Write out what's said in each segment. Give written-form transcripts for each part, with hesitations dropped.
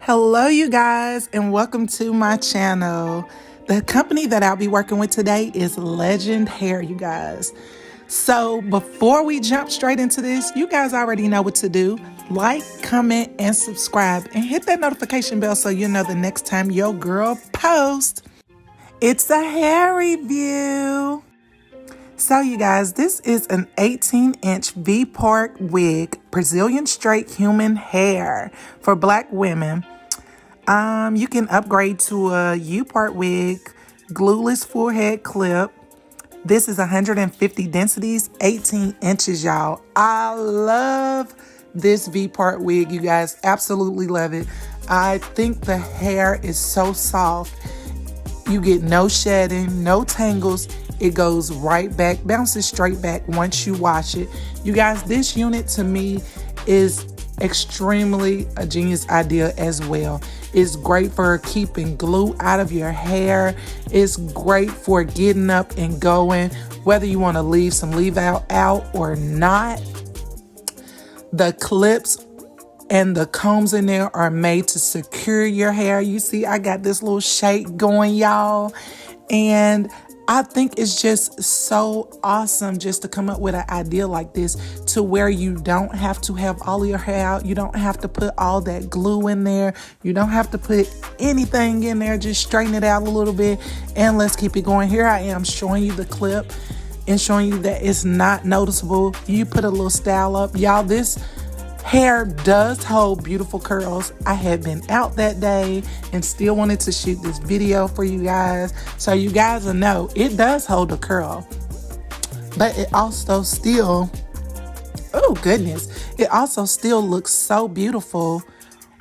Hello, you guys, and welcome to my channel. The company that I'll be working with today is LegendHair, you guys. So before we jump straight into this, you guys already know what to do. Like, comment, and subscribe, and hit that notification bell so you know the next time your girl posts. It's a hair review. So you guys, this is an 18-inch V-part wig, Brazilian straight human hair for black women. You can upgrade to a U-part wig, glueless forehead clip. This is 150 densities, 18 inches, y'all. I love this V-part wig, you guys. Absolutely love it. I think the hair is so soft. You get no shedding, no tangles. It goes right back, bounces straight back once you wash it. You guys, this unit to me is extremely a genius idea as well. It's great for keeping glue out of your hair. It's great for getting up and going, whether you want to leave some leave out or not. The clips and the combs in there are made to secure your hair. You see, I got this little shake going, y'all. And I think it's just so awesome just to come up with an idea like this to where you don't have to have all of your hair out. You don't have to put all that glue in there. You don't have to put anything in there. Just straighten it out a little bit and let's keep it going. Here I am showing you the clip and showing you that it's not noticeable. You put a little style up. Y'all, this hair does hold beautiful curls. I had been out that day and still wanted to shoot this video for you guys. So you guys will know it does hold a curl. But it also still, oh goodness, it also still looks so beautiful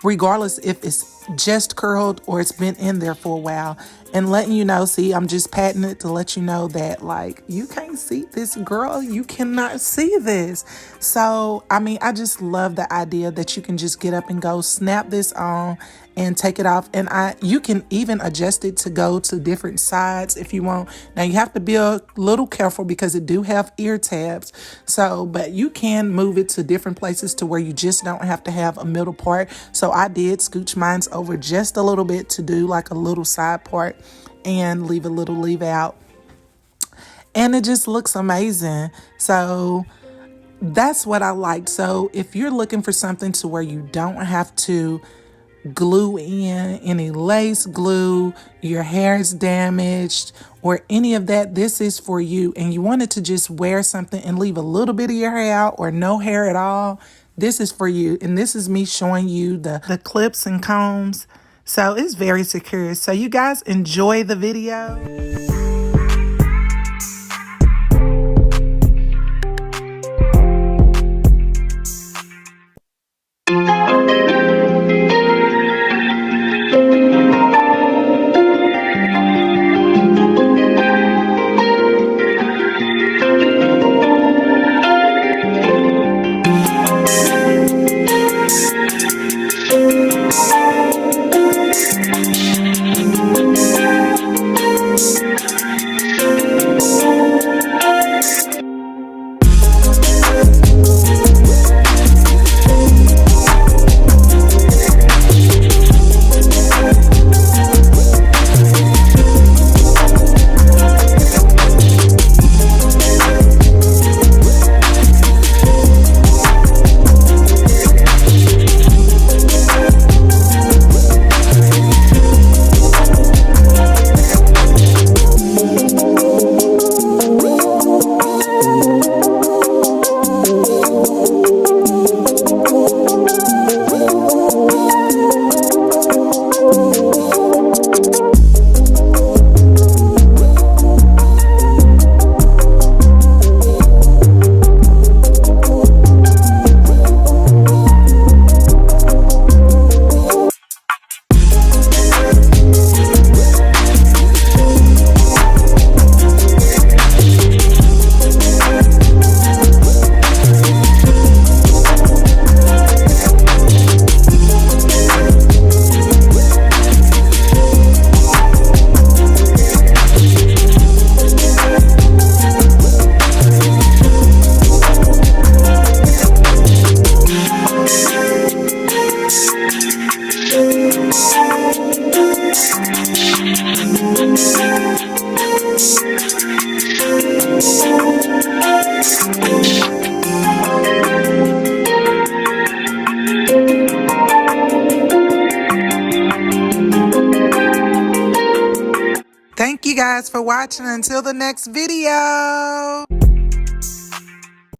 regardless if it's just curled or it's been in there for a while. And letting you know, see, I'm just patting it to let you know that, like, you can't see this, girl. You cannot see this. So, I mean, I just love the idea that you can just get up and go, snap this on and take it off. And you can even adjust it to go to different sides if you want. Now, you have to be a little careful because it do have ear tabs. So, but you can move it to different places to where you just don't have to have a middle part. So I did scooch mine over just a little bit to do like a little side part and leave a little leave out. And it just looks amazing. So that's what I like. So if you're looking for something to where you don't have to glue in any lace glue, your hair is damaged or any of that, this is for you. And you wanted to just wear something and leave a little bit of your hair out or no hair at all, this is for you. And this is me showing you the clips and combs. So it's very secure. So you guys enjoy the video. Thank you guys for watching. Until the next video.